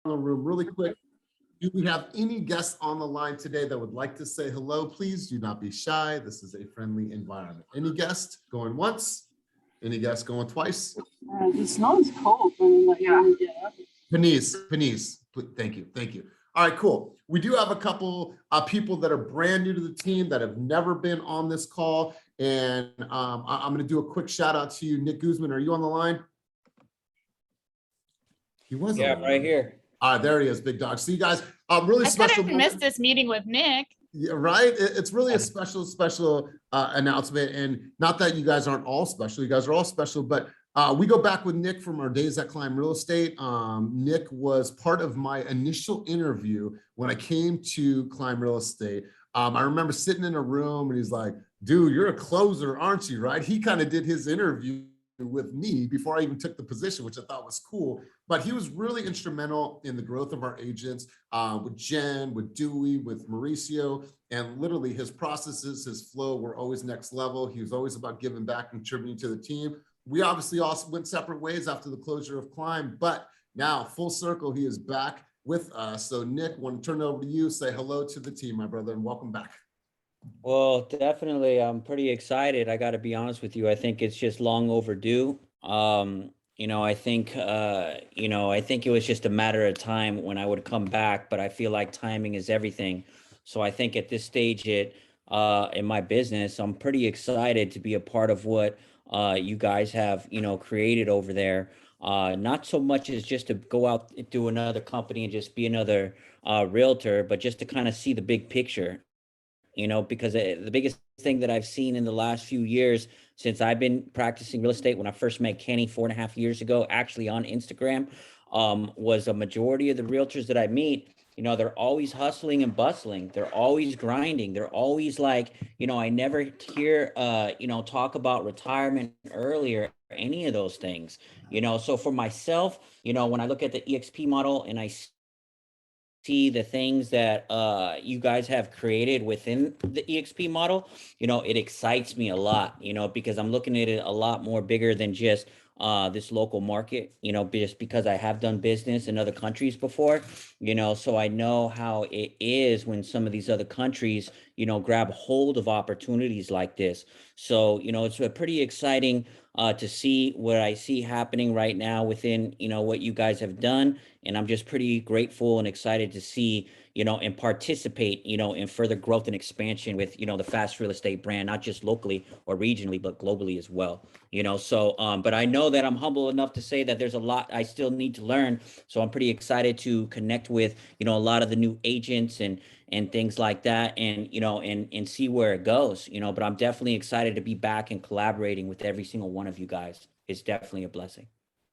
the room really quick. Do we have any guests on the line today that would like to say hello? Please do not be shy. This is a friendly environment. Any guests going once? Any guests going twice? The snow is cold. Yeah. Panise, thank you. All right, cool. We do have a couple people that are brand new to the team that have never been on this call. And I'm gonna do a quick shout out to you. Nick Guzman, are you on the line? He was on the line. Right here. All right, there he is, big dog. See you guys, really special. I could have missed this meeting with Nick. Yeah, right. It's really a special announcement, and not that you guys aren't all special. You guys are all special, but we go back with Nick from our days at Climb Real Estate. Nick was part of my initial interview when I came to Climb Real Estate. I remember sitting in a room and he's like, dude, you're a closer, aren't you? Right? He kind of did his interview with me before I even took the position, which I thought was cool. But he was really instrumental in the growth of our agents, with Jen, with Dewey, with Mauricio, and literally his processes, his flow were always next level. He was always about giving back, contributing to the team. We obviously also went separate ways after the closure of Climb, but now full circle, he is back with us. So Nick, want to turn it over to you, say hello to the team, my brother, and welcome back. Well, definitely. I'm pretty excited. I got to be honest with you. I think it's just long overdue. I think it was just a matter of time when I would come back, but I feel like timing is everything. So I think at this stage in my business, I'm pretty excited to be a part of what you guys have, created over there. Not so much as just to go out to another company and just be another realtor, but just to kind of see the big picture. Because the biggest thing that I've seen in the last few years since I've been practicing real estate, when I first met Kenny 4.5 years ago, actually on Instagram, was a majority of the realtors that I meet, they're always hustling and bustling. They're always grinding. They're always like, I never hear, talk about retirement earlier, or any of those things, So for myself, when I look at the eXp model and I see the things that you guys have created within the eXp model, it excites me a lot, because I'm looking at it a lot more bigger than just this local market, just because I have done business in other countries before, so I know how it is when some of these other countries, grab hold of opportunities like this. So, it's a pretty exciting to see what I see happening right now within, what you guys have done. And I'm just pretty grateful and excited to see, and participate, in further growth and expansion with, the Fast Real Estate brand, not just locally or regionally, but globally as well, So, but I know that I'm humble enough to say that there's a lot I still need to learn. So I'm pretty excited to connect with, a lot of the new agents and things like that, and, and see where it goes, but I'm definitely excited to be back and collaborating with every single one of you guys. It's definitely a blessing.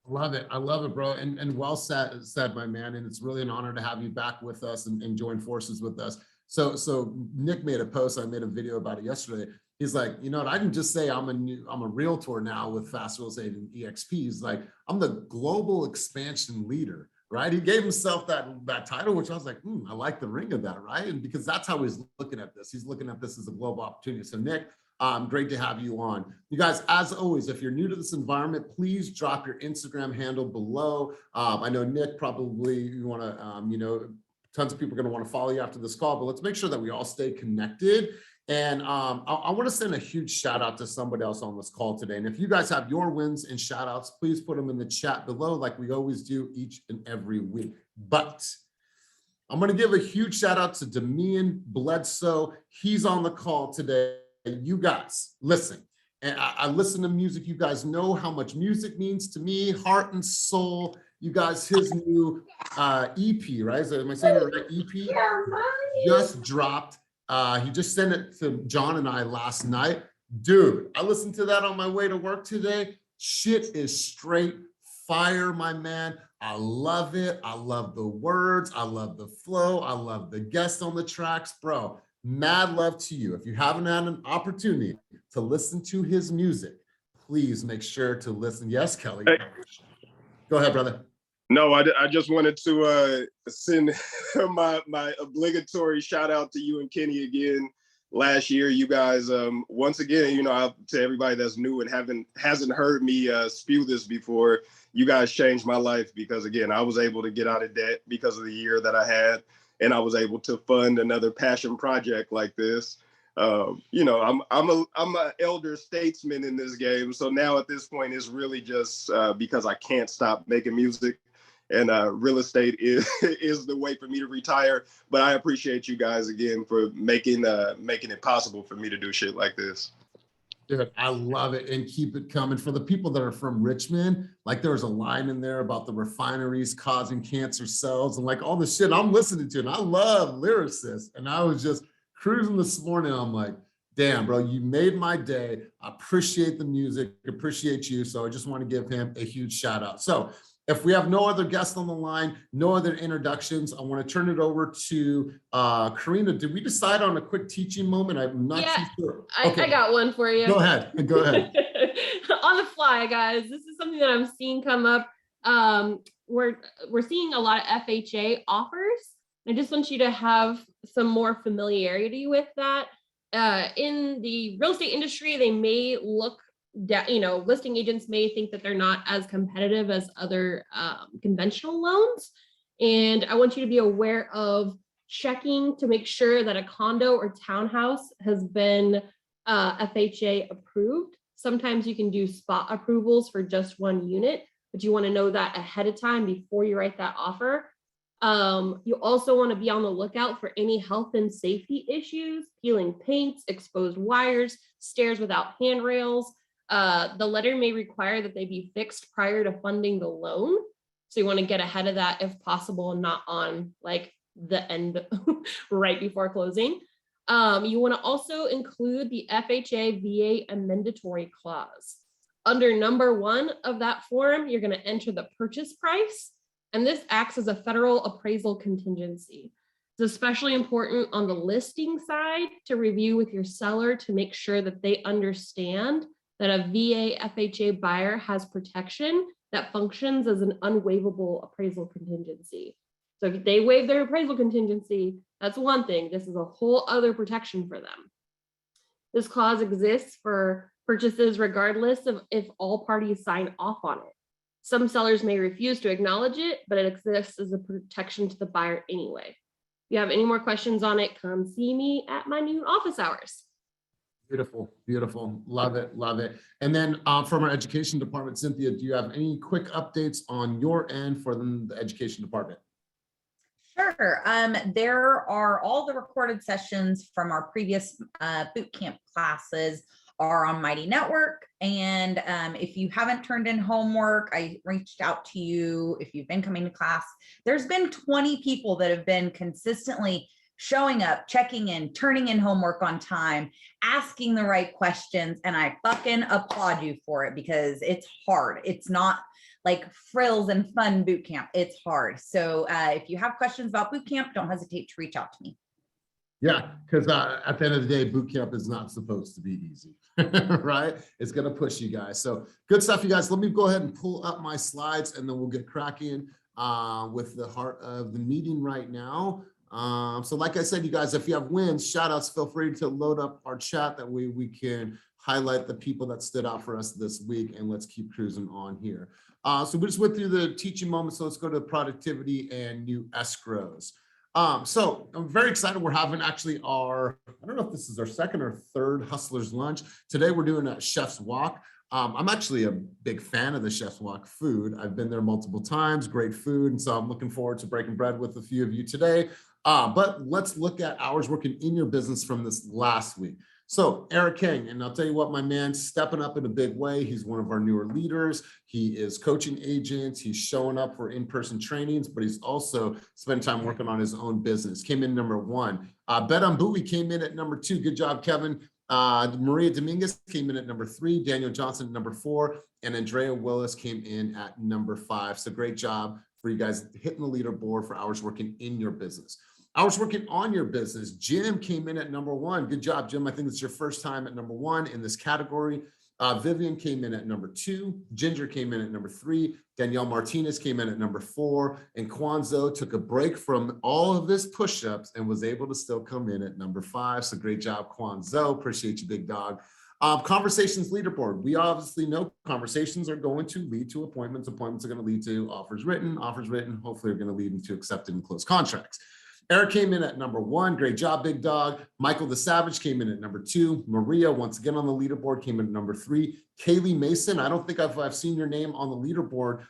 Love it. I love it, bro. And well said, my man. And it's really an honor to have you back with us and join forces with us. So Nick made a post. I made a video about it yesterday. He's like, I can just say I'm a realtor now with Fast Real Estate and eXp. He's like, I'm the global expansion leader, right? He gave himself that title, which I was like, I like the ring of that, right? And because that's how he's looking at this. He's looking at this as a global opportunity. So Nick, great to have you on. You guys, as always, if you're new to this environment, please drop your Instagram handle below. I know Nick, probably you want to, tons of people are going to want to follow you after this call, but let's make sure that we all stay connected. And I want to send a huge shout out to somebody else on this call today. And if you guys have your wins and shout outs, please put them in the chat below like we always do each and every week. But I'm going to give a huge shout out to Damian Bledsoe. He's on the call today. You guys, listen. And I listen to music. You guys know how much music means to me, heart and soul. You guys, his new EP, right? Am I saying it right? EP just dropped. He just sent it to John and I last night. Dude, I listened to that on my way to work today. Shit is straight fire, my man. I love it. I love the words. I love the flow. I love the guests on the tracks, bro. Mad love to you. If you haven't had an opportunity to listen to his music, please make sure to listen. Yes, Kelly. Hey. Go ahead, brother. No, I just wanted to send my obligatory shout out to you and Kenny again. last year. You guys, once again, to everybody that's new and hasn't heard me spew this before, you guys changed my life because, again, I was able to get out of debt because of the year that I had, and I was able to fund another passion project like this. I'm an elder statesman in this game, so now at this point, it's really just because I can't stop making music, and real estate is is the way for me to retire. But I appreciate you guys again for making it possible for me to do shit like this. Dude, I love it, and keep it coming. For the people that are from Richmond, like there was a line in there about the refineries causing cancer cells and like all the shit I'm listening to, and I love lyricists, and I was just cruising this morning. I'm like, damn, bro, you made my day. I appreciate the music, appreciate you. So I just want to give him a huge shout out. So if we have no other guests on the line, no other introductions, I want to turn it over to Karina. Did we decide on a quick teaching moment? I'm not too sure. Okay. I got one for you. Go ahead. Go ahead. On the fly, guys. This is something that I'm seeing come up. We're seeing a lot of FHA offers. I just want you to have some more familiarity with that. In the real estate industry, they may look listing agents may think that they're not as competitive as other conventional loans. And I want you to be aware of checking to make sure that a condo or townhouse has been FHA approved. Sometimes you can do spot approvals for just one unit, but you want to know that ahead of time before you write that offer. You also want to be on the lookout for any health and safety issues, peeling paints, exposed wires, stairs without handrails. The letter may require that they be fixed prior to funding the loan. So you want to get ahead of that if possible, and not on like the end right before closing. You want to also include the FHA VA amendatory clause. Under number 1 of that form, you're going to enter the purchase price, and this acts as a federal appraisal contingency. It's especially important on the listing side to review with your seller to make sure that they understand that a VA FHA buyer has protection that functions as an unwaivable appraisal contingency. So if they waive their appraisal contingency, that's one thing. This is a whole other protection for them. This clause exists for purchases regardless of if all parties sign off on it. Some sellers may refuse to acknowledge it, but it exists as a protection to the buyer anyway. If you have any more questions on it, come see me at my noon office hours. Beautiful, beautiful. Love it, love it. And then from our education department, Cynthia, do you have any quick updates on your end for the education department? Sure. There are all the recorded sessions from our previous boot camp classes are on Mighty Network. And if you haven't turned in homework, I reached out to you. If you've been coming to class, there's been 20 people that have been consistently showing up, checking in, turning in homework on time, asking the right questions. And I fucking applaud you for it because it's hard. It's not like frills and fun boot camp. It's hard. So if you have questions about boot camp, don't hesitate to reach out to me. Yeah, because at the end of the day, boot camp is not supposed to be easy, right? It's going to push you guys. So good stuff, you guys. Let me go ahead and pull up my slides, and then we'll get cracking with the heart of the meeting right now. So like I said, you guys, if you have wins, shout outs, feel free to load up our chat. That way we can highlight the people that stood out for us this week, and let's keep cruising on here. So we just went through the teaching moments. So let's go to productivity and new escrows. So I'm very excited. We're having actually I don't know if this is our second or third Hustlers Lunch. Today we're doing a Chef's Walk. I'm actually a big fan of the Chef's Walk food. I've been there multiple times, great food. And so I'm looking forward to breaking bread with a few of you today. But let's look at hours working in your business from this last week. So Eric King, and I'll tell you what, my man's stepping up in a big way. He's one of our newer leaders. He is coaching agents. He's showing up for in-person trainings, but he's also spent time working on his own business. Came in number 1. Bet on Bowie came in at number 2. Good job, Kevin. Maria Dominguez came in at number 3. Daniel Johnson at number 4. And Andrea Willis came in at number 5. So great job for you guys hitting the leaderboard for hours working in your business. Hours working on your business. Jim came in at number 1. Good job, Jim. I think it's your first time at number 1 in this category. Vivian came in at number 2. Ginger came in at number 3. Danielle Martinez came in at number 4. And Kwanzo took a break from all of this push-ups and was able to still come in at number 5. So great job, Kwanzo. Appreciate you, big dog. Conversations leaderboard. We obviously know conversations are going to lead to appointments. Appointments are going to lead to offers written. Offers written, hopefully, are going to lead into accepted and closed contracts. Eric came in at number 1. Great job, big dog. Michael the Savage came in at number 2. Maria, once again on the leaderboard, came in at number 3. Kaylee Mason, I don't think I've seen your name on the leaderboard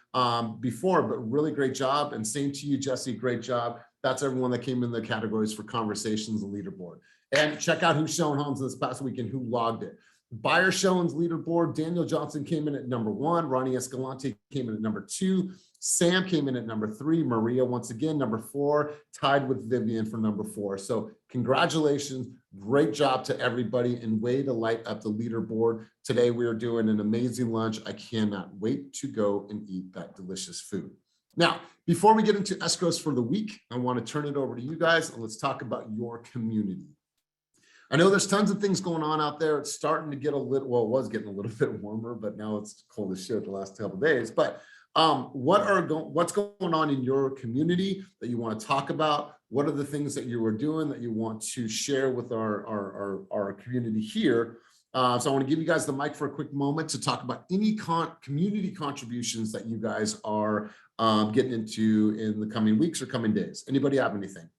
before, but really great job. And same to you, Jesse, great job. That's everyone that came in the categories for conversations and leaderboard. And check out who's showing homes this past week and who logged it. Buyer showings leaderboard. Daniel Johnson came in at number 1. Ronnie Escalante came in at number 2. Sam came in at number 3. Maria, once again, number 4, tied with Vivian for number 4. So congratulations. Great job to everybody and way to light up the leaderboard. Today, we are doing an amazing lunch. I cannot wait to go and eat that delicious food. Now, before we get into escrows for the week, I want to turn it over to you guys and let's talk about your community. I know there's tons of things going on out there. It's starting to get a little, well, it was getting a little bit warmer, but now it's cold as shit the last couple of days. But what's going on in your community that you want to talk about? What are the things that you are doing that you want to share with our community here? So I want to give you guys the mic for a quick moment to talk about any community contributions that you guys are getting into in the coming weeks or coming days. Anybody have anything?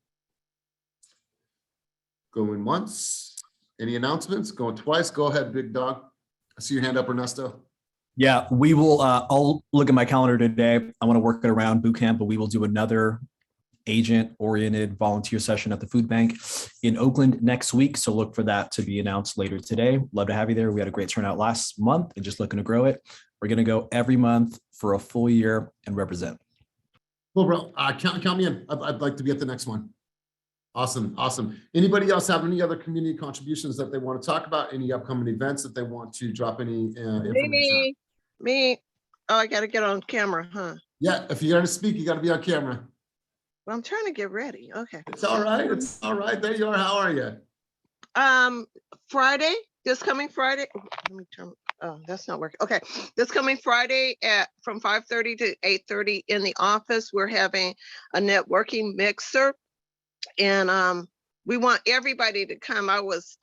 Going once. Any announcements? Going twice. Go ahead, big dog. I see your hand up, Ernesto. Yeah, we will. I'll look at my calendar today. I want to work it around boot camp, but we will do another agent-oriented volunteer session at the food bank in Oakland next week. So look for that to be announced later today. Love to have you there. We had a great turnout last month and just looking to grow it. We're going to go every month for a full year and represent. Cool, bro. Count me in. I'd like to be at the next one. Awesome. Awesome. Anybody else have any other community contributions that they want to talk about? Any upcoming events that they want to drop any information? Me. Oh, I got to get on camera, huh? Yeah. If you're going to speak, you got to be on camera. Well, I'm trying to get ready. Okay. It's all right. It's all right. There you are. How are you? Friday, this coming Friday. Let me turn. Oh, that's not working. Okay. This coming Friday from 5:30 to 8:30 in the office, we're having a networking mixer. And we want everybody to come. I was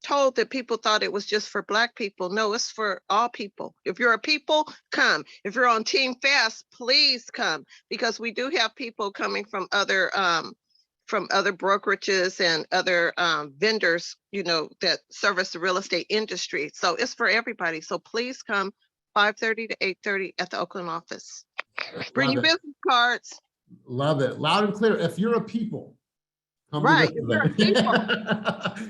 told that people thought it was just for Black people. No, it's for all people. If you're a people, come. If you're on TEAMFAST, please come, because we do have people coming from other brokerages and other vendors, you know, that service the real estate industry. So it's for everybody. So please come 5:30 to 8:30 at the Oakland office. Bring your business cards. Love it. Loud and clear. If you're a people. Right. If you're a people.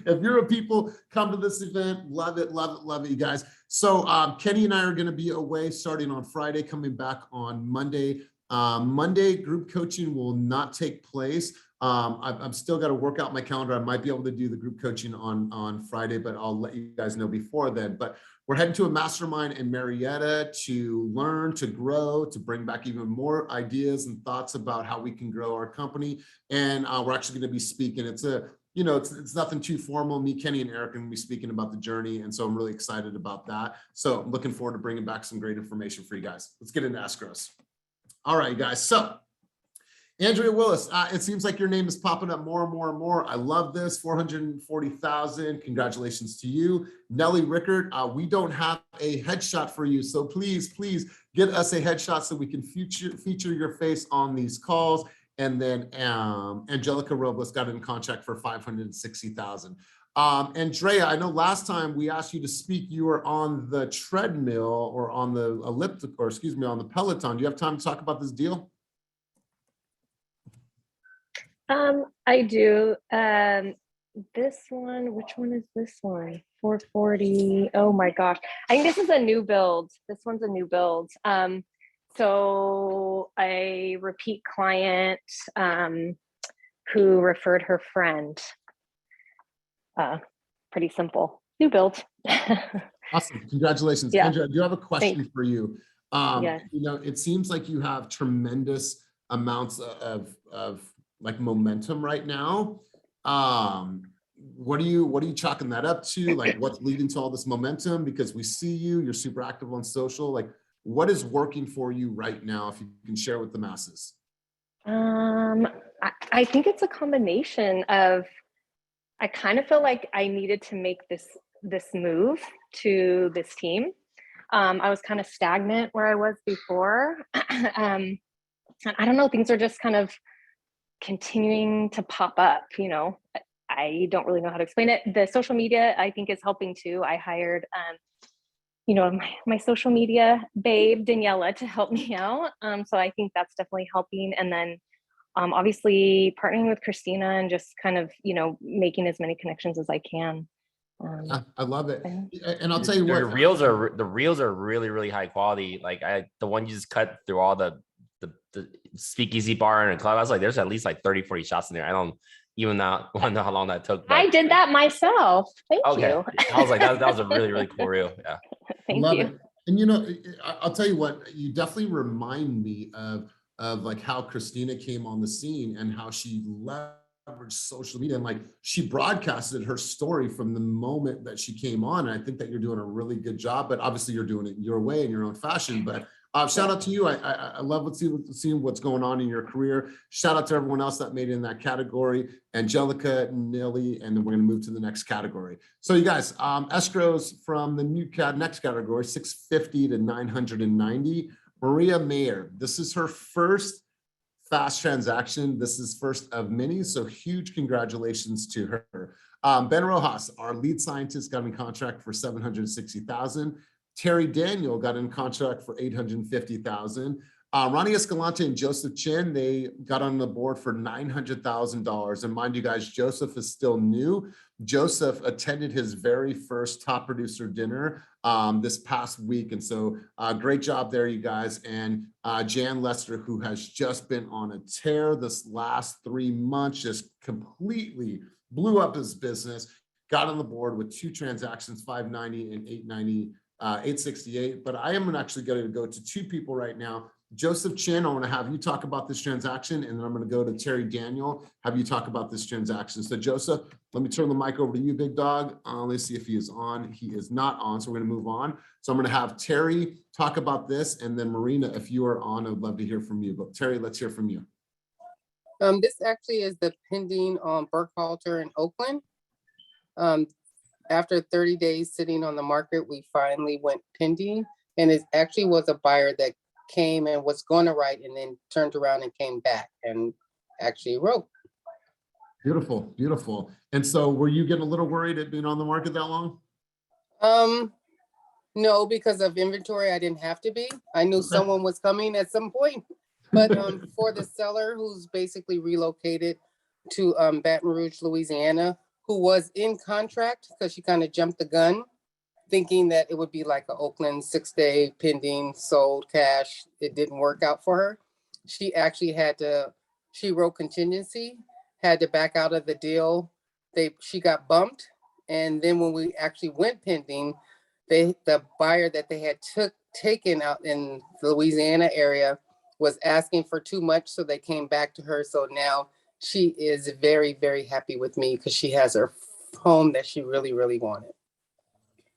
If you're a people, come to this event. Love it, love it, love it, you guys. So Kenny and I are going to be away starting on Friday, coming back on Monday. Monday group coaching will not take place. I've still got to work out my calendar. I might be able to do the group coaching on Friday, but I'll let you guys know before then. But we're heading to a mastermind in Marietta to learn, to grow, to bring back even more ideas and thoughts about how we can grow our company. And we're actually going to be speaking. It's nothing too formal. Me, Kenny, and Eric are going to be speaking about the journey. And so I'm really excited about that. So I'm looking forward to bringing back some great information for you guys. Let's get into escrows. All right, guys. So Andrea Willis, it seems like your name is popping up more and more and more. I love this, 440,000. Congratulations to you. Nellie Rickard, we don't have a headshot for you. So please get us a headshot so we can feature your face on these calls. And then Angelica Robles got in contract for 560,000. Andrea, I know last time we asked you to speak, you were on the treadmill or on the elliptical, or excuse me, on the Peloton. Do you have time to talk about this deal? I do. This one, which one is this one? 440. Oh my gosh. I think this is a new build. This one's a new build. So a repeat client who referred her friend. Pretty simple. New build. Awesome. Congratulations. Yeah. Andrea, I do have a question Thanks. for you. Yes. You know, it seems like you have tremendous amounts of like momentum right now. what are you chalking that up to? Like, what's leading to all this momentum? Because we see you're super active on social. Like, what is working for you right now? If you can share with the masses. I think it's a combination of, I kind of feel like I needed to make this move to this team. I was kind of stagnant where I was before. And I don't know, things are just kind of continuing to pop up, you know. I don't really know how to explain it. The social media, I think, is helping too. I hired, you know, my social media babe, Daniela, to help me out. So I think that's definitely helping. And then obviously partnering with Christina and just kind of, you know, making as many connections as I can. I love it. And I'll tell you what, the reels are really, really high quality. Like the one you just cut through all the speakeasy bar and a club, I was like, there's at least like 30, 40 shots in there. I don't even want to know how long that took. I did that myself. Thank you. I was like, that was a really, really cool reel. Yeah. Thank love you. it. And you know, I'll tell you what, you definitely remind me of like how Christina came on the scene and how she leveraged social media, and like she broadcasted her story from the moment that she came on. And I think that you're doing a really good job, but obviously you're doing it your way in your own fashion. But shout out to you. I love seeing what's going on in your career. Shout out to everyone else that made it in that category. Angelica, Nilly, and then we're going to move to the next category. So you guys, escrows from the next category, 650 to 990. Maria Mayer, this is her first fast transaction. This is first of many, so huge congratulations to her. Ben Rojas, our lead scientist, got in contract for $760,000. Terry Daniel got in contract for $850,000. Ronnie Escalante and Joseph Chin, they got on the board for $900,000. And mind you guys, Joseph is still new. Joseph attended his very first top producer dinner this past week. And so great job there, you guys. And Jan Lester, who has just been on a tear this last 3 months, just completely blew up his business, got on the board with 2 transactions, 590 and 868. But I am actually going to go to 2 people right now. Joseph Chin, I want to have you talk about this transaction, and then I'm going to go to Terry Daniel, have you talk about this transaction. So Joseph, let me turn the mic over to you, big dog. Let's see if he is on. He is not on, so we're going to move on. So I'm going to have Terry talk about this, and then Marina, if you are on, I'd love to hear from you. But Terry, let's hear from you. This actually is the pending on Burkhalter in Oakland. After 30 days sitting on the market, we finally went pending, and it actually was a buyer that came and was going to write and then turned around and came back and actually wrote. Beautiful, beautiful. And so were you getting a little worried at being on the market that long? No, because of inventory, I didn't have to be. I knew someone was coming at some point. But for the seller who's basically relocated to Baton Rouge, Louisiana, who was in contract because she kind of jumped the gun, thinking that it would be like an Oakland 6-day pending, sold, cash. It didn't work out for her. She actually she wrote contingency, had to back out of the deal. She got bumped. And then when we actually went pending, the buyer that they had taken out in the Louisiana area was asking for too much. So they came back to her. So now she is very, very happy with me because she has her home that she really, really wanted.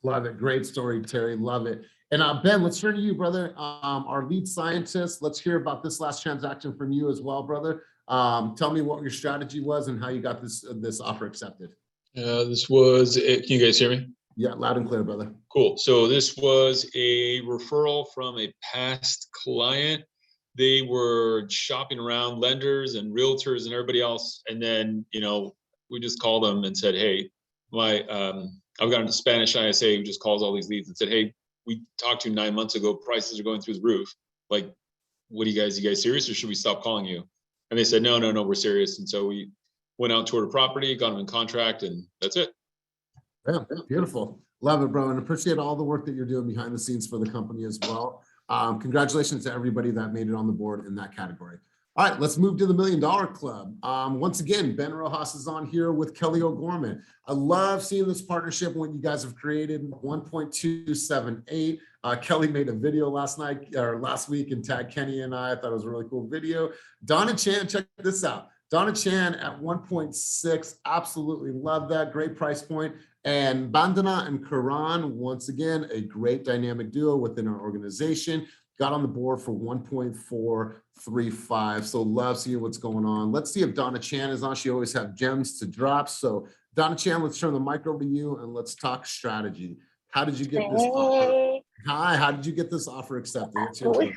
Love it. Great story, Terry. Love it. And Ben, let's turn to you, brother. Our lead scientist. Let's hear about this last transaction from you as well, brother. Tell me what your strategy was and how you got this offer accepted. This was it. Can you guys hear me? Yeah, loud and clear, brother. Cool. So this was a referral from a past client. They were shopping around lenders and realtors and everybody else. And then, we just called them and said, hey, I've got a Spanish ISA who just calls all these leads and said, hey, we talked to you 9 months ago. Prices are going through the roof. Like, what are you guys serious, or should we stop calling you? And they said, no, we're serious. And so we went out, toured a property, got them in contract, and that's it. Yeah, beautiful. Love it, bro. And appreciate all the work that you're doing behind the scenes for the company as well. Congratulations to everybody that made it on the board in that category. All right, let's move to the $1 Million Club. Once again, Ben Rojas is on here with Kelly O'Gorman. I love seeing this partnership, what you guys have created, 1.278. Kelly made a video last week and tagged Kenny and I thought it was a really cool video. Donna Chan, check this out. Donna Chan at 1.6, absolutely love that, great price point. And Bandana and Karan, once again, a great dynamic duo within our organization, got on the board for 1.435. So love seeing what's going on. Let's see if Donna Chan is on. She always have gems to drop. So Donna Chan, let's turn the mic over to you and let's talk strategy. How did you get this offer? Hi, how did you get this offer accepted? What's your take?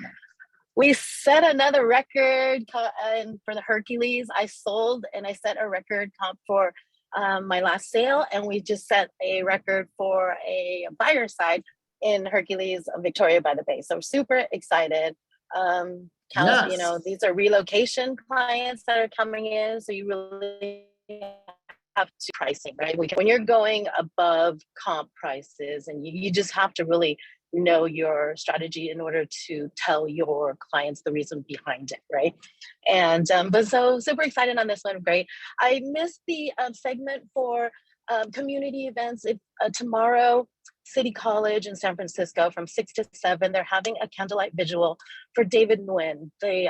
We set another record and for the Hercules. I sold and I set a record comp for my last sale, and we just set a record for a buyer side in Hercules, Victoria by the Bay. So I'm super excited. Yes. You know, these are relocation clients that are coming in, so you really have to pricing, right? When you're going above comp prices, and you just have to really know your strategy in order to tell your clients the reason behind it, right? And but so super excited on this one. Great. I missed the segment for community events. Tomorrow, City College in San Francisco from 6 to 7, they're having a candlelight vigil for David Nguyen, the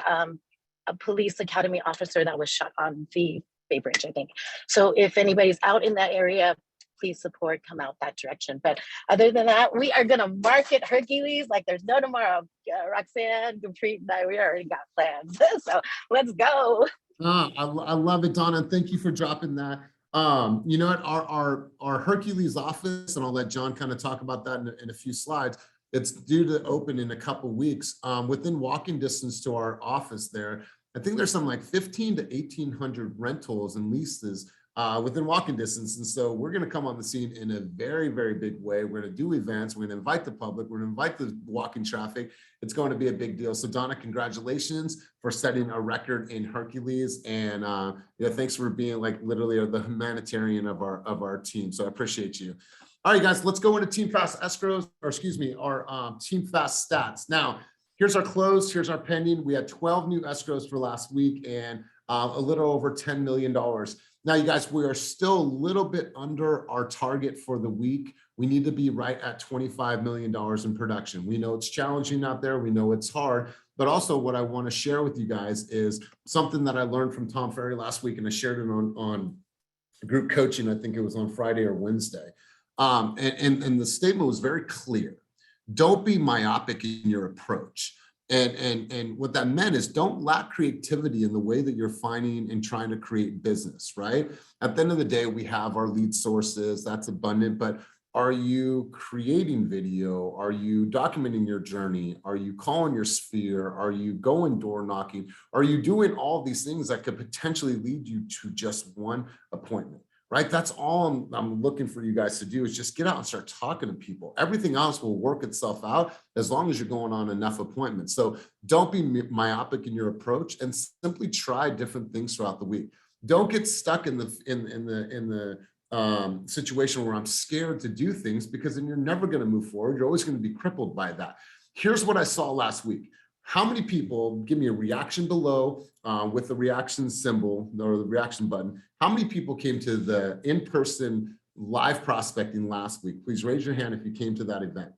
a police academy officer that was shot on the Bay Bridge, I think. So if anybody's out in that area, please support, come out that direction. But other than that, we are going to market Hercules like there's no tomorrow. Roxanne, Capri, and I, we already got plans. So let's go. I love it, Donna. Thank you for dropping that. You know what, our Hercules office, and I'll let John kind of talk about that in a few slides. It's due to open in a couple weeks. Within walking distance to our office there, I think there's some like 15 to 1,800 rentals and leases within walking distance. And so we're going to come on the scene in a very, very big way. We're going to do events. We're going to invite the public. We're going to invite the walking traffic. It's going to be a big deal. So Donna, congratulations for setting a record in Hercules. And thanks for being like literally the humanitarian of our team. So I appreciate you. All right, guys, let's go into TEAMFAST escrows, or excuse me, our TEAMFAST stats. Now, here's our close, here's our pending. We had 12 new escrows for last week and a little over $10 million. Now, you guys, we are still a little bit under our target for the week. We need to be right at $25 million in production. We know it's challenging out there. We know it's hard. But also what I want to share with you guys is something that I learned from Tom Ferry last week, and I shared it on group coaching. I think it was on Friday or Wednesday. And the statement was very clear. Don't be myopic in your approach. And what that meant is don't lack creativity in the way that you're finding and trying to create business, right? At the end of the day, we have our lead sources, that's abundant, but are you creating video? Are you documenting your journey? Are you calling your sphere? Are you going door knocking? Are you doing all these things that could potentially lead you to just one appointment? Right? That's all I'm looking for you guys to do is just get out and start talking to people. Everything else will work itself out as long as you're going on enough appointments. So don't be myopic in your approach and simply try different things throughout the week. Don't get stuck in the situation where I'm scared to do things, because then you're never going to move forward. You're always going to be crippled by that. Here's what I saw last week. How many people, give me a reaction below with the reaction symbol or the reaction button. How many people came to the in-person live prospecting last week? Please raise your hand if you came to that event.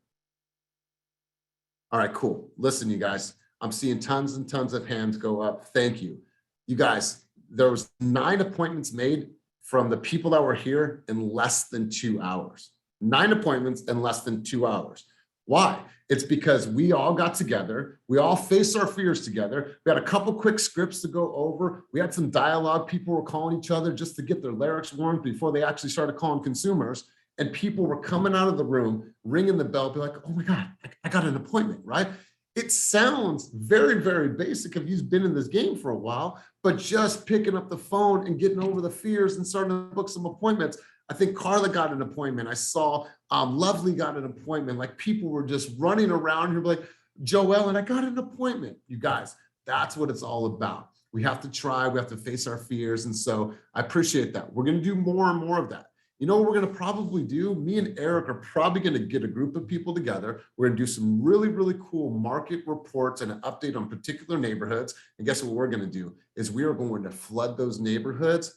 All right, cool. Listen, you guys, I'm seeing tons and tons of hands go up. Thank you. You guys, there was 9 appointments made from the people that were here in less than 2 hours. 9 appointments in less than 2 hours. Why? It's because we all got together. We all faced our fears together. We had a couple quick scripts to go over. We had some dialogue. People were calling each other just to get their lyrics warmed before they actually started calling consumers. And people were coming out of the room, ringing the bell, be like, oh my God, I got an appointment, right? It sounds very, very basic if you've been in this game for a while, but just picking up the phone and getting over the fears and starting to book some appointments. I think Carla got an appointment. I saw Lovely got an appointment. Like people were just running around here like, Joelle, and I got an appointment. You guys, that's what it's all about. We have to try, we have to face our fears. And so I appreciate that. We're going to do more and more of that. You know what we're going to probably do? Me and Eric are probably going to get a group of people together. We're going to do some really, really cool market reports and an update on particular neighborhoods. And guess what we're going to do is we are going to flood those neighborhoods.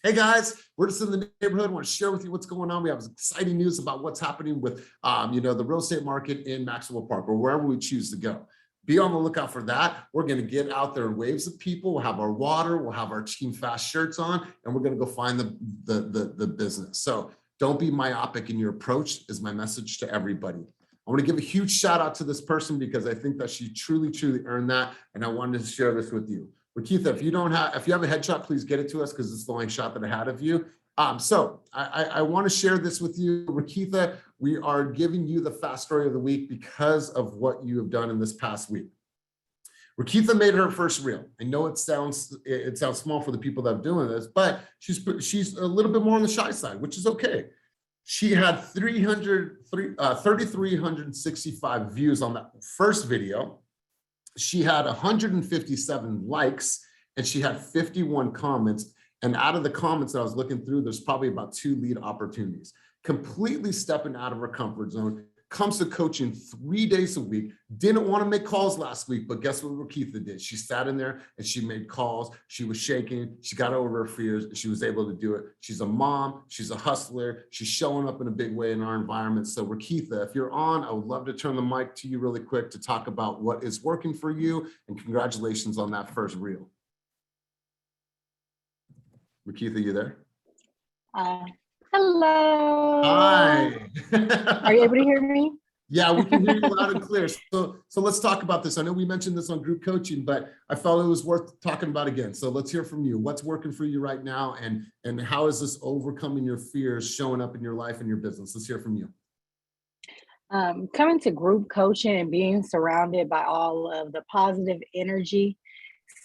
Hey guys, we're just in the neighborhood. I want to share with you what's going on. We have exciting news about what's happening with the real estate market in Maxwell Park or wherever we choose to go. be on the lookout for that. We're going to get out there in waves of people. We'll have our water, we'll have our TEAMFAST shirts on, and we're going to go find the business. So don't be myopic in your approach is my message to everybody. I want to give a huge shout out to this person because I think that she truly, truly earned that. And I wanted to share this with you. Rakitha, if you have a headshot, please get it to us because it's the only shot that I had of you. So I want to share this with you. Rakitha, we are giving you the fast story of the week because of what you have done in this past week. Rakitha made her first reel. I know it sounds small for the people that are doing this, but she's a little bit more on the shy side, which is okay. She had 3,365 views on that first video. She had 157 likes and she had 51 comments. And out of the comments that I was looking through, there's probably about 2 lead opportunities. Completely stepping out of her comfort zone. Comes to coaching 3 days a week. Didn't want to make calls last week, but guess what Rakitha did? She sat in there and she made calls. She was shaking. She got over her fears. She was able to do it. She's a mom. She's a hustler. She's showing up in a big way in our environment. So Rakitha, if you're on, I would love to turn the mic to you really quick to talk about what is working for you. And congratulations on that first reel. Rakitha, you there? Hello. Hi. Are you able to hear me? Yeah, we can hear you loud and clear. So let's talk about this. I know we mentioned this on group coaching, but I felt it was worth talking about again. So let's hear from you. What's working for you right now, and how is this overcoming your fears showing up in your life and your business? Let's hear from you. Coming to group coaching and being surrounded by all of the positive energy,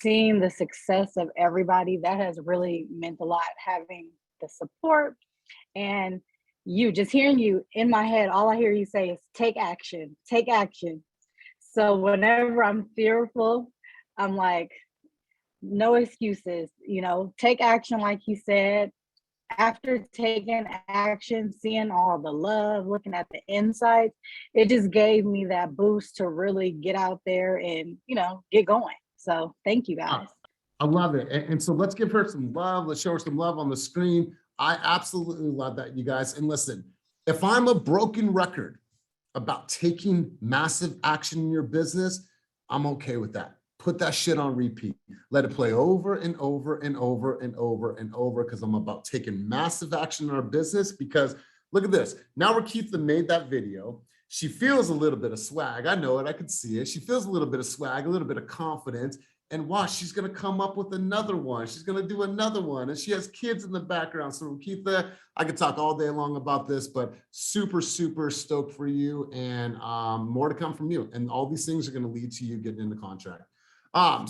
seeing the success of everybody, that has really meant a lot. Having the support and just hearing you in my head, all I hear you say is take action, take action. So whenever I'm fearful, I'm like, no excuses, take action, like you said. After taking action, seeing all the love, looking at the insights, it just gave me that boost to really get out there and, get going. So thank you guys. I love it. And so let's give her some love. Let's show her some love on the screen. I absolutely love that, you guys. And listen, if I'm a broken record about taking massive action in your business, I'm okay with that. Put that shit on repeat. Let it play over and over and over and over and over, because I'm about taking massive action in our business. Because look at this. Now Rakitha made that video. She feels a little bit of swag. I know it. I could see it. She feels a little bit of swag, a little bit of confidence. And watch, she's going to come up with another one. She's going to do another one. And she has kids in the background. So Rakitha, I could talk all day long about this, but super, super stoked for you, and more to come from you. And all these things are going to lead to you getting into contract.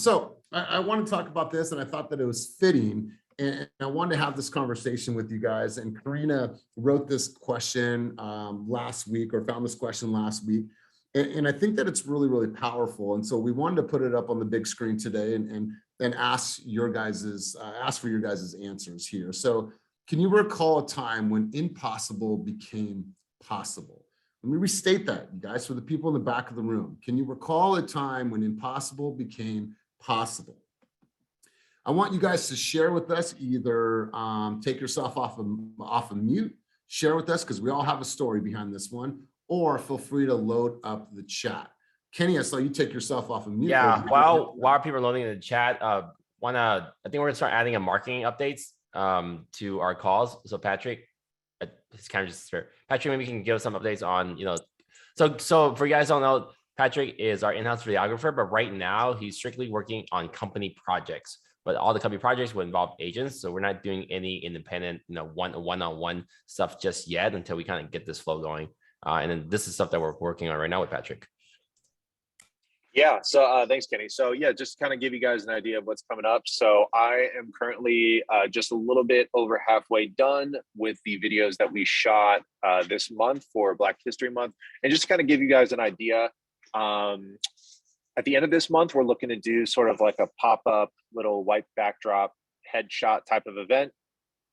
So I want to talk about this, and I thought that it was fitting. And I wanted to have this conversation with you guys. And Karina wrote this question last week, or found this question last week. And I think that it's really, really powerful. And so we wanted to put it up on the big screen today and ask for your guys' answers here. So can you recall a time when impossible became possible? Let me restate that, you guys, for the people in the back of the room. Can you recall a time when impossible became possible? I want you guys to share with us, either take yourself off of mute, share with us, because we all have a story behind this one, or feel free to load up the chat. Kenny, I saw you take yourself off of mute. Yeah, while people are loading in the chat, I think we're gonna start adding a marketing updates to our calls. So Patrick, it's kind of just Patrick, maybe you can give us some updates on, so for you guys don't know, Patrick is our in-house videographer, but right now he's strictly working on company projects. But all the company projects will involve agents. So we're not doing any independent, one-on-one stuff just yet until we kind of get this flow going. And then this is stuff that we're working on right now with Patrick. Yeah, so thanks, Kenny. So yeah, just kind of give you guys an idea of what's coming up. So I am currently just a little bit over halfway done with the videos that we shot this month for Black History Month. And just to kind of give you guys an idea, at the end of this month, we're looking to do sort of like a pop-up little white backdrop headshot type of event.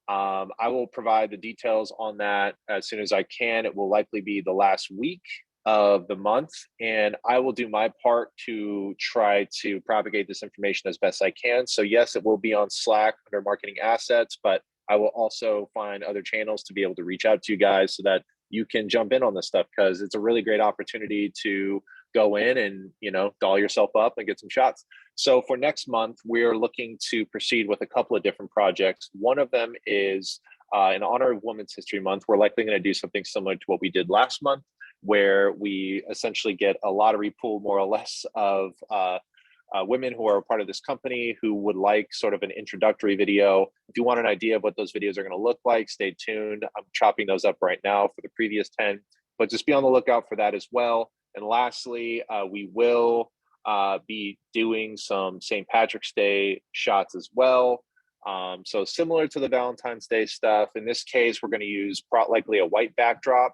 I will provide the details on that as soon as I can. It will likely be the last week of the month, and I will do my part to try to propagate this information as best I can. So yes, it will be on Slack under marketing assets, but I will also find other channels to be able to reach out to you guys so that you can jump in on this stuff, because it's a really great opportunity to go in and, doll yourself up and get some shots. So for next month, we're looking to proceed with a couple of different projects. One of them is in honor of Women's History Month. We're likely going to do something similar to what we did last month, where we essentially get a lottery pool, more or less, of women who are a part of this company who would like sort of an introductory video. If you want an idea of what those videos are going to look like, stay tuned. I'm chopping those up right now for the previous 10, but just be on the lookout for that as well. And lastly, we will be doing some St. Patrick's Day shots as well. So similar to the Valentine's Day stuff, in this case, we're going to use likely a white backdrop,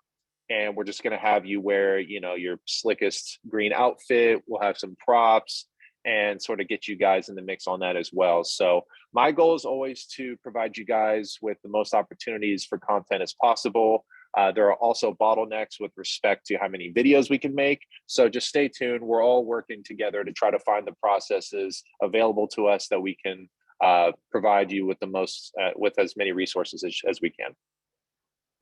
and we're just going to have you wear, your slickest green outfit. We'll have some props and sort of get you guys in the mix on that as well. So my goal is always to provide you guys with the most opportunities for content as possible. There are also bottlenecks with respect to how many videos we can make. So just stay tuned. We're all working together to try to find the processes available to us that we can provide you with the most, with as many resources as we can.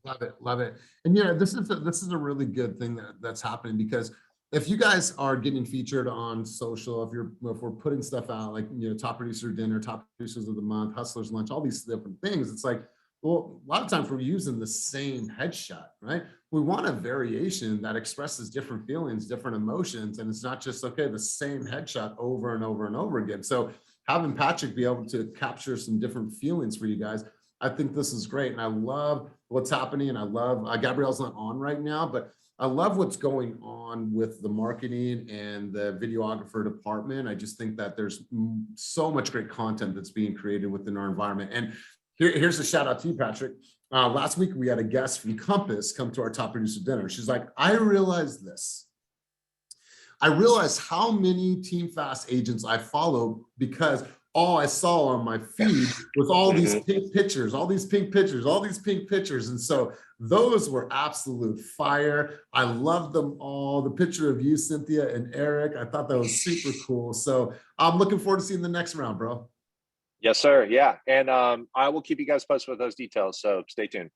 Love it, love it. And this is a really good thing that's happening, because if you guys are getting featured on social, if we're putting stuff out like top producer dinner, top producers of the month, hustlers lunch, all these different things, it's like, well, a lot of times we're using the same headshot, right? We want a variation that expresses different feelings, different emotions, and it's not just the same headshot over and over and over again. So having Patrick be able to capture some different feelings for you guys, I think this is great. And I love what's happening. And I love, Gabrielle's not on right now, but I love what's going on with the marketing and the videographer department. I just think that there's so much great content that's being created within our environment. And here's a shout out to you, Patrick. Last week, we had a guest from Compass come to our top producer dinner. She's like, I realized this. I realized how many TEAMFAST agents I follow because all I saw on my feed was all these pink pictures, all these pink pictures, all these pink pictures. And so those were absolute fire. I loved them all. The picture of you, Cynthia, and Eric, I thought that was super cool. So I'm looking forward to seeing the next round, bro. Yes, sir. Yeah. And I will keep you guys posted with those details. So stay tuned.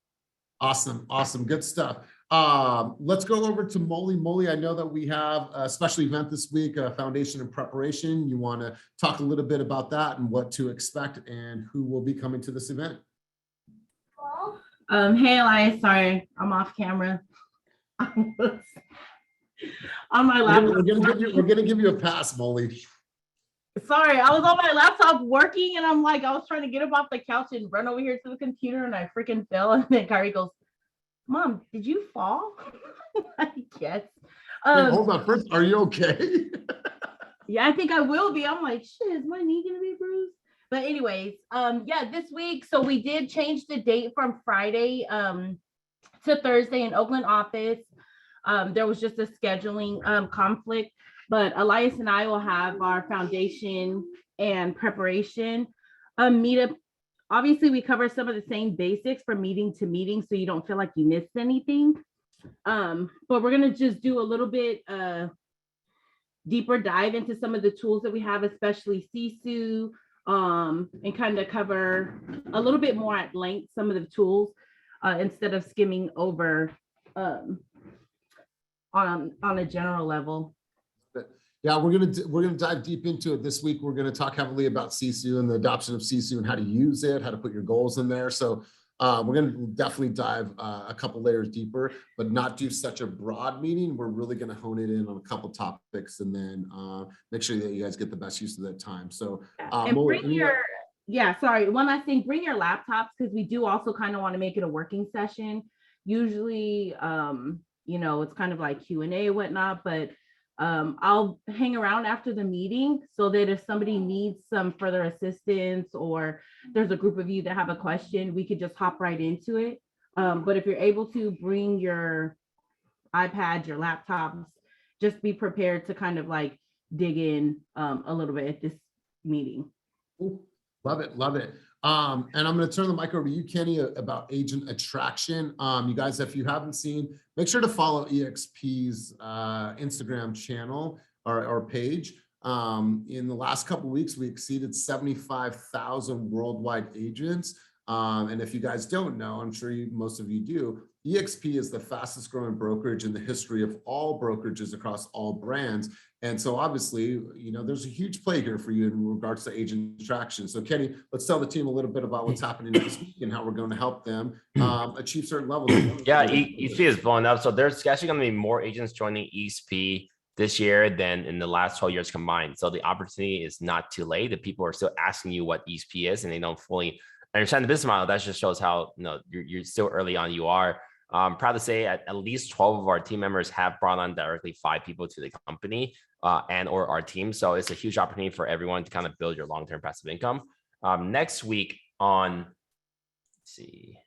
Awesome. Awesome. Good stuff. Let's go over to Molly. Molly, I know that we have a special event this week, Foundation and Preparation. You want to talk a little bit about that and what to expect and who will be coming to this event? Hey, Elias, sorry, I'm off camera. On my laptop. We're gonna give you a pass, Molly. Sorry, I was on my laptop working and I was trying to get up off the couch and run over here to the computer and I freaking fell. And then Kyrie goes, Mom, did you fall? I guess. Wait, hold on. First, are you okay? Yeah, I think I will be. I'm like, shit, is my knee gonna be bruised? But anyways, yeah, this week, so we did change the date from Friday to Thursday in Oakland office. There was just a scheduling conflict, but Elias and I will have our foundation and preparation meetup. Obviously, we cover some of the same basics from meeting to meeting, so you don't feel like you missed anything. But we're gonna just do a little bit deeper dive into some of the tools that we have, especially Sisu, and kind of cover a little bit more at length some of the tools instead of skimming over on a general level. Yeah, we're gonna dive deep into it this week. We're gonna talk heavily about Sisu and the adoption of Sisu and how to use it, how to put your goals in there. So we're gonna definitely dive a couple layers deeper, but not do such a broad meeting. We're really gonna hone it in on a couple topics and then make sure that you guys get the best use of that time. So and bring your, sorry, one last thing, bring your laptops, because we do also kind of want to make it a working session. Usually, it's kind of like Q&A and whatnot, but I'll hang around after the meeting so that if somebody needs some further assistance or there's a group of you that have a question, we could just hop right into it. But if you're able to bring your iPads, your laptops, just be prepared to kind of like dig in a little bit at this meeting. Ooh, love it, love it. And I'm going to turn the mic over to you, Kenny, about agent attraction. You guys, if you haven't seen, make sure to follow eXp's Instagram channel or page. In the last couple of weeks, we exceeded 75,000 worldwide agents. And if you guys don't know, I'm sure most of you do, eXp is the fastest growing brokerage in the history of all brokerages across all brands. And so obviously, there's a huge play here for you in regards to agent attraction. So Kenny, let's tell the team a little bit about what's happening next week and how we're going to help them achieve certain levels. Yeah, eXp is blowing up. So there's actually going to be more agents joining eXp this year than in the last 12 years combined. So the opportunity is not too late. The people are still asking you what eXp is and they don't fully understand the business model. That just shows how you're still early on. You are. I'm proud to say at least 12 of our team members have brought on directly 5 people to the company and or our team. So it's a huge opportunity for everyone to kind of build your long-term passive income. Next week on, let's see,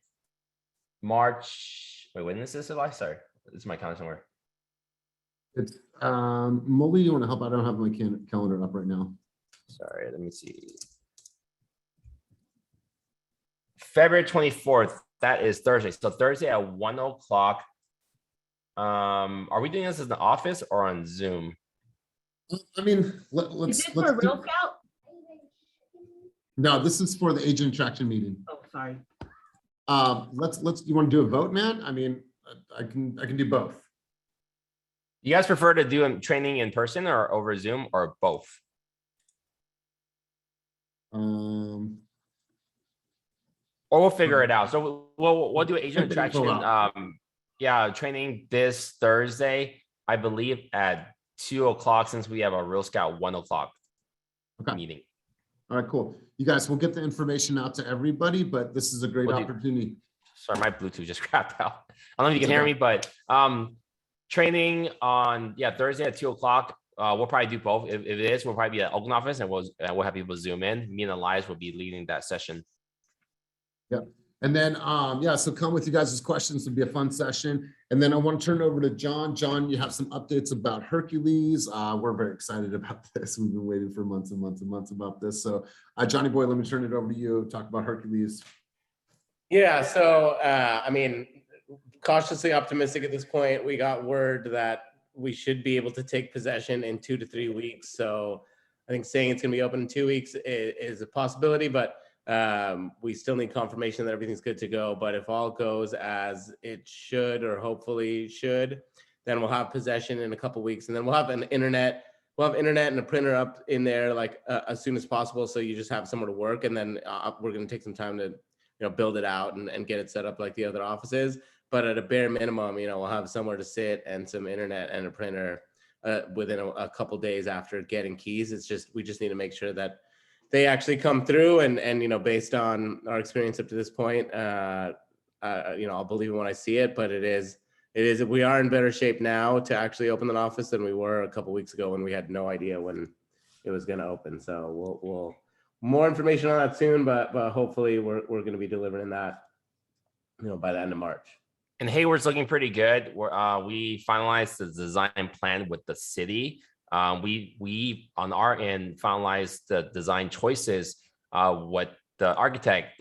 March, wait, when is this live? Sorry, this is my calendar somewhere. It's Molly, you want to help? I don't have my calendar up right now. Sorry, let me see. February 24th. That is Thursday. So Thursday at 1:00. Are we doing this in the office or on Zoom? I mean, let's. Is this for Real Scout? No, this is for the agent attraction meeting. Oh, sorry. Let's. You want to do a vote, man? I mean, I can do both. You guys prefer to do training in person or over Zoom or both? Or we'll figure it out. So we'll do agent attraction. Training this Thursday, I believe at 2:00, since we have a Real Scout 1:00 meeting. All right, cool. You guys, we'll get the information out to everybody, but this is a great opportunity. Sorry, my Bluetooth just crapped out. I don't know if you can hear me, but training on Thursday at 2:00. We'll probably do both. If it is, we'll probably be at Oakland office and we'll have people Zoom in. Me and Elias will be leading that session. Yep. And then, so come with you guys' questions. It'll be a fun session. And then I want to turn it over to John. John, you have some updates about Hercules. We're very excited about this. We've been waiting for months and months and months about this. So Johnny boy, let me turn it over to you. Talk about Hercules. Yeah. So, I mean, cautiously optimistic at this point. We got word that we should be able to take possession in 2 to 3 weeks. So I think saying it's going to be open in 2 weeks is a possibility, but we still need confirmation that everything's good to go. But if all goes as it should, or hopefully should, then we'll have possession in a couple weeks, and then we'll have internet and a printer up in there like as soon as possible. So you just have somewhere to work, and then we're going to take some time to build it out and get it set up like the other offices. But at a bare minimum, we'll have somewhere to sit and some internet and a printer within a couple days after getting keys. We just need to make sure that they actually come through, and based on our experience up to this point, I'll believe it when I see it. But we are in better shape now to actually open an office than we were a couple weeks ago when we had no idea when it was going to open. So we'll more information on that soon, but hopefully we're going to be delivering that by the end of March. And Hayward's looking pretty good. We finalized the design plan with the city. We on our end finalized the design choices. What the architect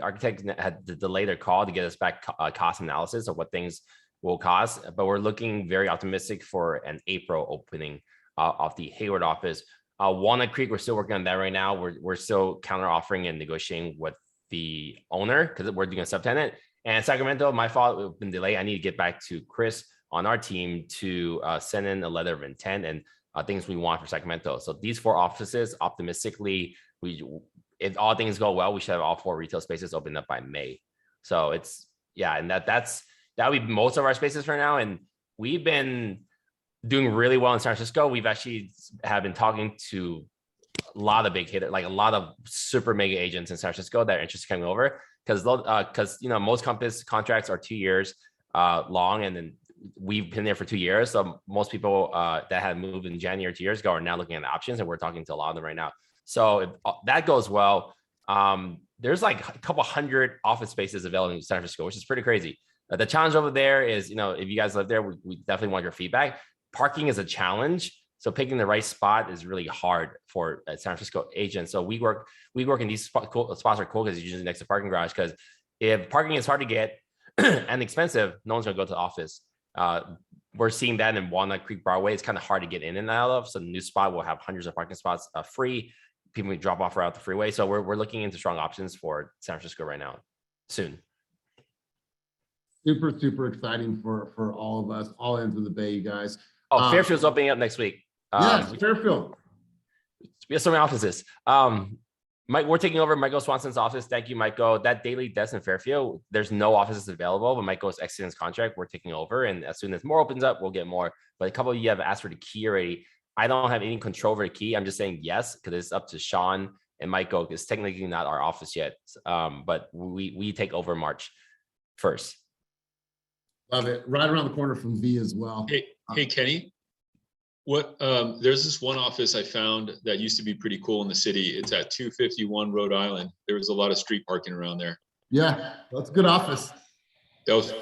had to delay their call to get us back cost analysis of what things will cost, but we're looking very optimistic for an April opening of the Hayward office. Walnut Creek, we're still working on that right now. We're still counter offering and negotiating with the owner because we're doing a subtenant. And Sacramento, my fault, we've been delayed. I need to get back to Chris on our team to send in a letter of intent and things we want for Sacramento. So these 4 offices, optimistically, if all things go well, we should have all 4 retail spaces opened up by May. So and that'll be most of our spaces for now. And we've been doing really well in San Francisco. We've actually have been talking to a lot of big hitters, like a lot of super mega agents in San Francisco that are interested in coming over. Because most Compass contracts are 2 years long, and then we've been there for 2 years. So most people that had moved in January 2 years ago are now looking at the options, and we're talking to a lot of them right now. So if that goes well, there's like a couple hundred office spaces available in San Francisco, which is pretty crazy. The challenge over there is, if you guys live there, we definitely want your feedback. Parking is a challenge. So picking the right spot is really hard for San Francisco agents. So we work in these spots are cool because it's usually next to parking garage. Because if parking is hard to get and expensive, no one's gonna go to the office. We're seeing that in Walnut Creek Broadway. It's kind of hard to get in and out of. So the new spot will have hundreds of parking spots free. People can drop off right out the freeway. So we're looking into strong options for San Francisco right now. soon. Super, super exciting for all of us, all ends of the Bay, you guys. Oh, Fairfield's opening up next week. Yes, Fairfield. We have so many offices. Mike, we're taking over Michael Swanson's office. Thank you, Michael. That daily desk in Fairfield, there's no offices available, but Michael's exiting his contract. We're taking over, and as soon as more opens up, we'll get more. But a couple of you have asked for the key already. I don't have any control over the key. I'm just saying yes, because it's up to Sean and Michael. It's technically not our office yet, but we take over March 1st. Love it. Right around the corner from V as well. Hey, Kenny. There's this one office I found that used to be pretty cool in the city. It's at 251 Rhode Island. There was a lot of street parking around there. Yeah, that's a good office. Is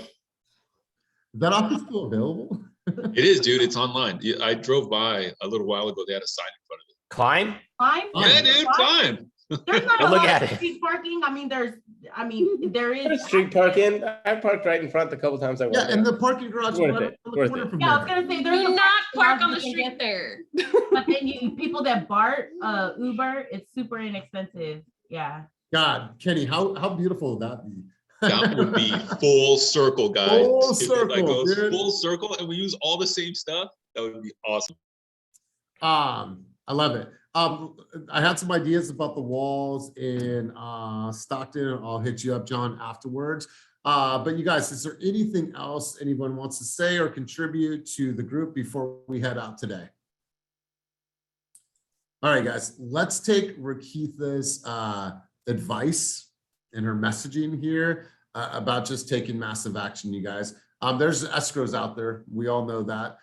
that office still available? It is, dude. It's online. I drove by a little while ago. They had a sign in front of it. Climb? Climb? Yeah, dude, climb. There's not a Look lot at of it. street parking. I mean, there is Street parking. I parked right in front a couple times. Yeah, and the parking garage is Worth right it, on the worth corner it. from Yeah, I was there. gonna say there's Do a not park on the you can street get- there. But then people that BART, Uber, it's super inexpensive. Yeah. God, Kenny, how beautiful would that be? That would be full circle, guys. Full If it, circle, goes dude. full circle, and we use all the same stuff. That would be awesome. I love it. I had some ideas about the walls in Stockton. I'll hit you up, John, afterwards. But you guys, is there anything else anyone wants to say or contribute to the group before we head out today? All right, guys, let's take Rakitha's advice and her messaging here about just taking massive action, you guys. There's escrows out there. We all know that.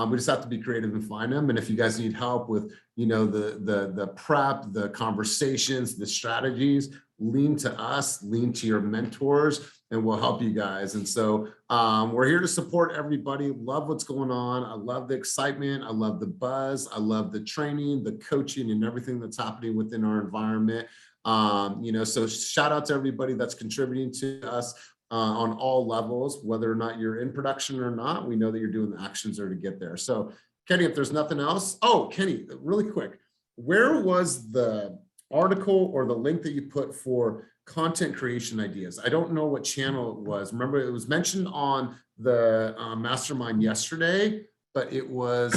We just have to be creative and find them. And if you guys need help with, the prep, the conversations, the strategies, lean to us, lean to your mentors, and we'll help you guys. And so we're here to support everybody. Love what's going on. I love the excitement. I love the buzz. I love the training, the coaching, and everything that's happening within our environment. So shout out to everybody that's contributing to us on all levels, whether or not you're in production or not. We know that you're doing the actions there to get there. So Kenny, if there's nothing else, Kenny, really quick, where was the article or the link that you put for content creation ideas? I don't know what channel it was. Remember, it was mentioned on the mastermind yesterday, but it was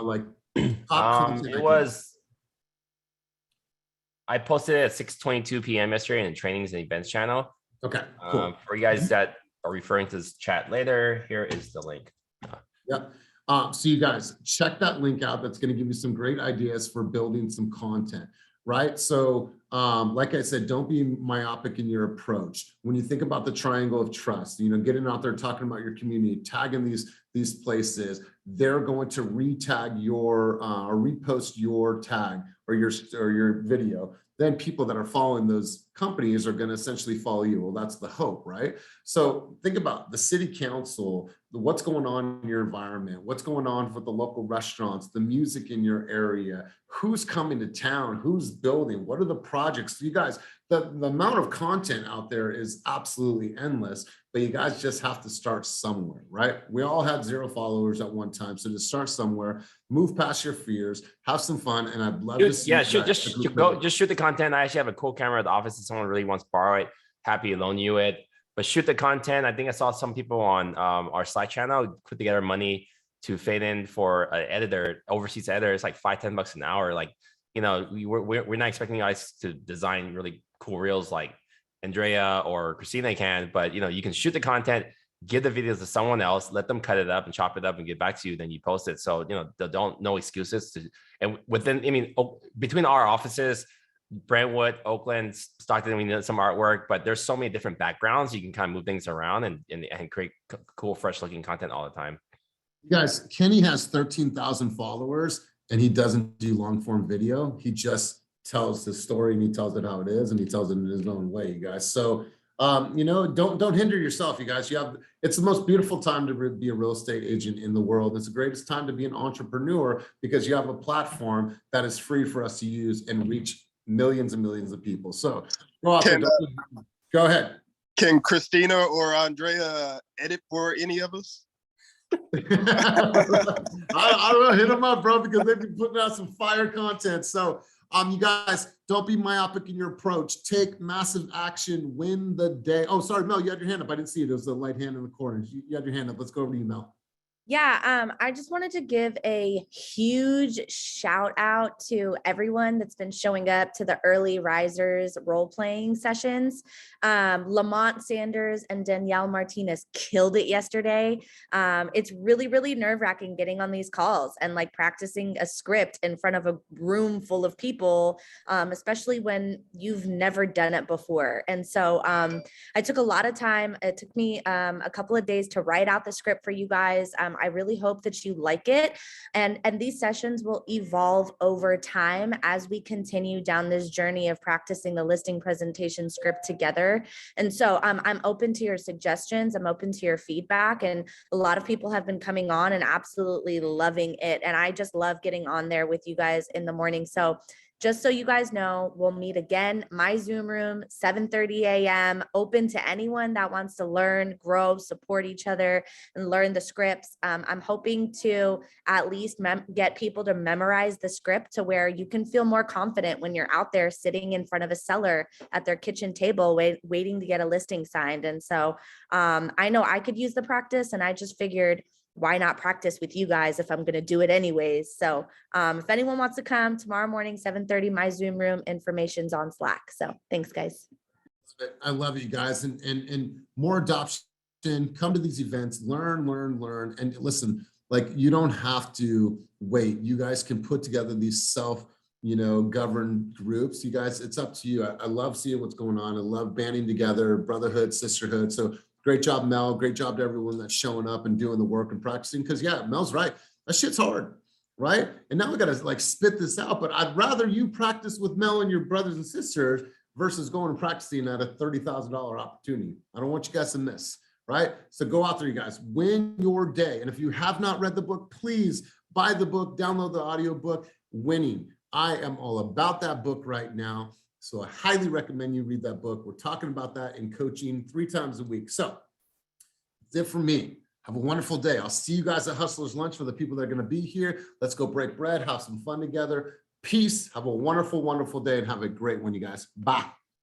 like top content It ideas. was. I posted it at 6:22 p.m. yesterday in the trainings and events channel. Okay, cool. For you guys that are referring to this chat later, here is the link. Yep. So you guys check that link out. That's going to give you some great ideas for building some content, right? So like I said, don't be myopic in your approach. When you think about the triangle of trust, getting out there, talking about your community, tagging these places, they're going to retag your or repost your tag or your video. Then people that are following those companies are going to essentially follow you. Well, that's the hope, right? So think about the city council, what's going on in your environment, what's going on with the local restaurants, the music in your area, who's coming to town, who's building, what are the projects? You guys, the amount of content out there is absolutely endless, but you guys just have to start somewhere, right? We all had 0 followers at one time. So just start somewhere, move past your fears, have some fun. And I'd love to see Just shoot the content. I actually have a cool camera at the office. If someone really wants to borrow it, happy to loan you it. But shoot the content. I think I saw some people on our Slack channel put together money to fade in for an editor, overseas editor. It's like $5-10 an hour. Like, we're not expecting guys to design really cool reels like Andrea or Christina can, but you can shoot the content, give the videos to someone else, let them cut it up and chop it up and get back to you. Then you post it. So, no excuses and between our offices, Brentwood, Oakland, Stockton, we need some artwork, but there's so many different backgrounds. You can kind of move things around and create cool, fresh looking content all the time. You guys, Kenny has 13,000 followers and he doesn't do long form video. He just tells the story and he tells it how it is and he tells it in his own way, you guys. So, don't hinder yourself, you guys. It's the most beautiful time to be a real estate agent in the world. It's the greatest time to be an entrepreneur because you have a platform that is free for us to use and reach millions and millions of people. So go ahead. Can Christina or Andrea edit for any of us? I don't know, hit them up, bro, because they've been putting out some fire content. So You guys, don't be myopic in your approach. Take massive action, win the day. Oh, sorry, Mel, you had your hand up. I didn't see it. It was the light hand in the corner. You had your hand up. Let's go over to you, Mel. Yeah, I just wanted to give a huge shout out to everyone that's been showing up to the early risers role playing sessions. Lamont Sanders and Danielle Martinez killed it yesterday. It's really, really nerve wracking getting on these calls and like practicing a script in front of a room full of people, especially when you've never done it before. And so I took a lot of time. It took me a couple of days to write out the script for you guys. I really hope that you like it. And these sessions will evolve over time as we continue down this journey of practicing the listing presentation script together. And so I'm open to your suggestions. I'm open to your feedback. And a lot of people have been coming on and absolutely loving it. And I just love getting on there with you guys in the morning. So just so you guys know, we'll meet again, my Zoom room, 7:30 a.m., open to anyone that wants to learn, grow, support each other, and learn the scripts. I'm hoping to at least get people to memorize the script to where you can feel more confident when you're out there sitting in front of a seller at their kitchen table, waiting to get a listing signed. And so I know I could use the practice, and I just figured, why not practice with you guys if I'm going to do it anyways? So if anyone wants to come tomorrow morning, 7:30, my Zoom room, information's on Slack. So thanks, guys. I love it, you guys. And more adoption, come to these events, learn, and listen, like you don't have to wait. You guys can put together these governed groups. You guys, it's up to you. I love seeing what's going on. I love banding together, brotherhood, sisterhood. So great job, Mel. Great job to everyone that's showing up and doing the work and practicing. Because yeah, Mel's right. That shit's hard, right? And now we got to like spit this out. But I'd rather you practice with Mel and your brothers and sisters versus going and practicing at a $30,000 opportunity. I don't want you guys to miss, right? So go out there, you guys. Win your day. And if you have not read the book, please buy the book, download the audio book, Winning. I am all about that book right now. So I highly recommend you read that book. We're talking about that in coaching 3 times a week. So that's it for me. Have a wonderful day. I'll see you guys at Hustlers Lunch for the people that are going to be here. Let's go break bread, have some fun together. Peace. Have a wonderful, wonderful day and have a great one, you guys. Bye.